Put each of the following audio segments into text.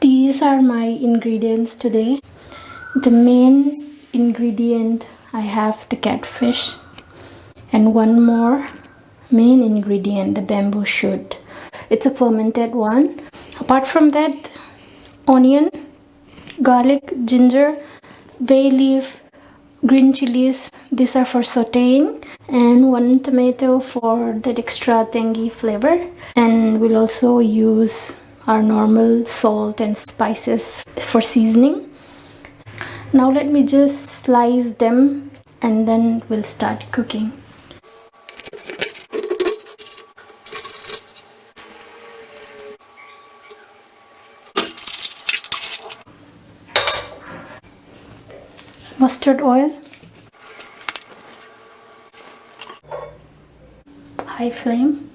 These are my ingredients today. The main ingredient, I have the catfish, and one more main ingredient, the bamboo shoot. It's a fermented one. Apart from that, onion, garlic, ginger, bay leaf, green chillies, these are for sauteing, and one tomato for that extra tangy flavor. And we'll also use our normal salt and spices for seasoning. Now let me just slice them and then we'll start cooking. Mustard oil, high flame.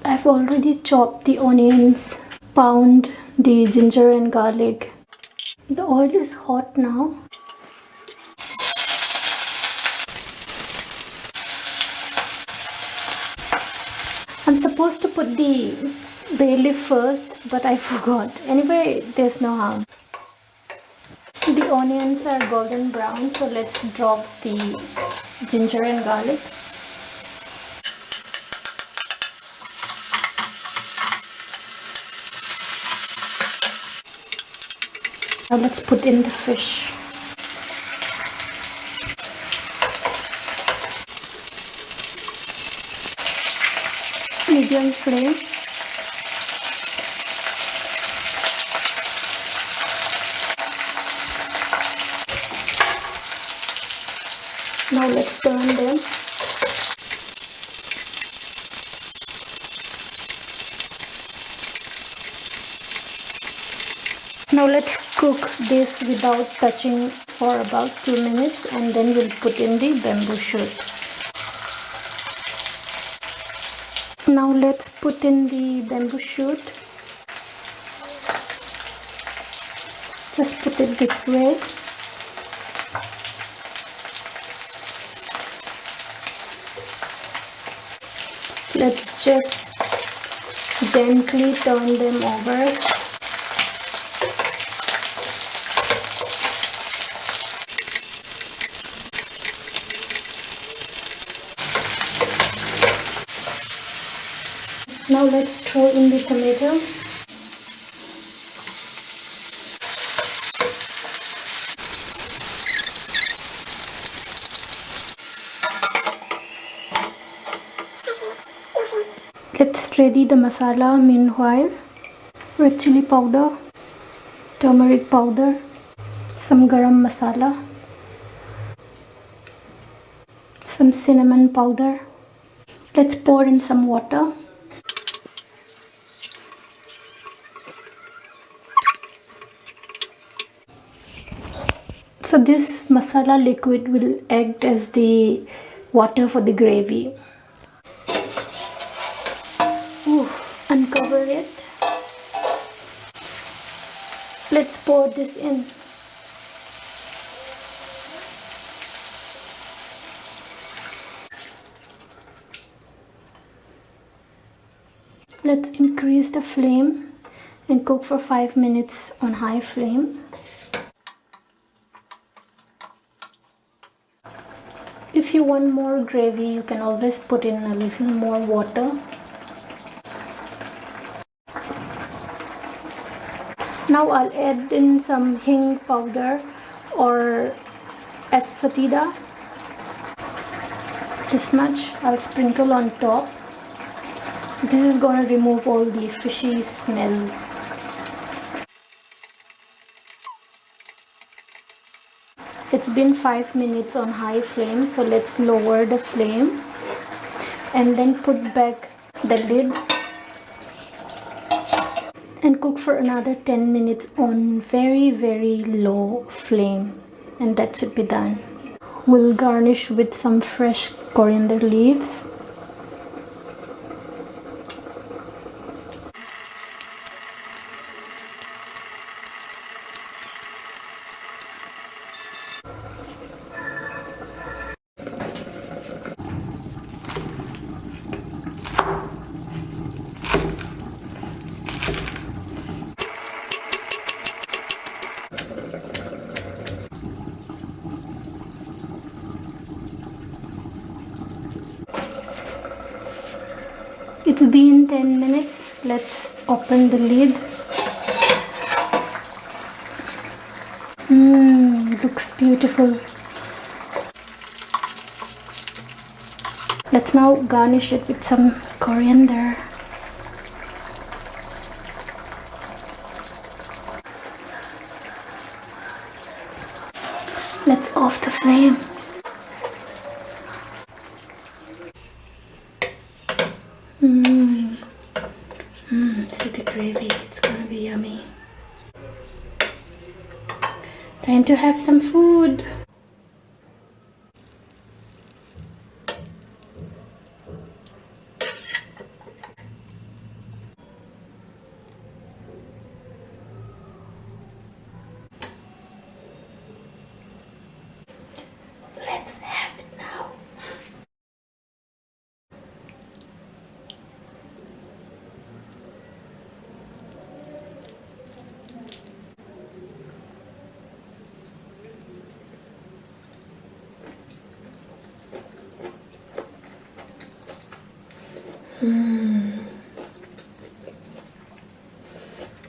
I've already chopped the onions, pound the ginger and garlic. The oil is hot now. I'm supposed to put the bay leaf first, but I forgot. Anyway, there's no harm. The onions are golden brown, so let's drop the ginger and garlic. Now let's put in the fish. Medium flame. Now let's turn them. Now let's cook this without touching for about 2 minutes, and then we'll put in the bamboo shoot. Now let's put in the bamboo shoot. Just put it this way. Let's just gently turn them over. Now let's throw in the tomatoes. Let's ready the masala meanwhile. Red chili powder, turmeric powder, some garam masala, some cinnamon powder. Let's pour in some water. So this masala liquid will act as the water for the gravy. Uncover it. Let's pour this in. Let's increase the flame and cook for 5 minutes on high flame. If you want more gravy, you can always put in a little more water. Now I'll add in some Hing powder or Asfoetida. This much I'll sprinkle on top. This is going to remove all the fishy smell. It's been 5 minutes on high flame, so let's lower the flame and then put back the lid and cook for another 10 minutes on very low flame, and that should be done. We'll garnish with some fresh coriander leaves. It's been 10 minutes. Let's open the lid. Looks beautiful. Let's now garnish it with some coriander. Let's off the flame. See the gravy, it's gonna be yummy. Time to have some food. Let's have it now.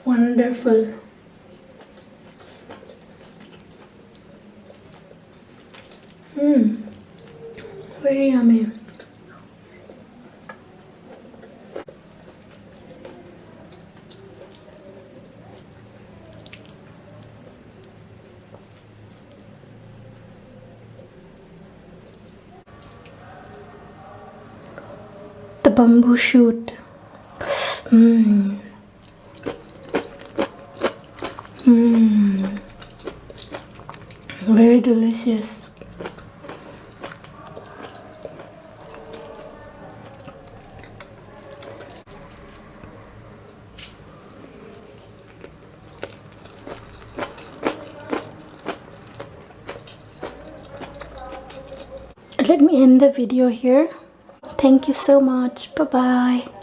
Wonderful. Very yummy. The bamboo shoot. Very delicious. Let me end the video here. Thank you so much. Bye bye.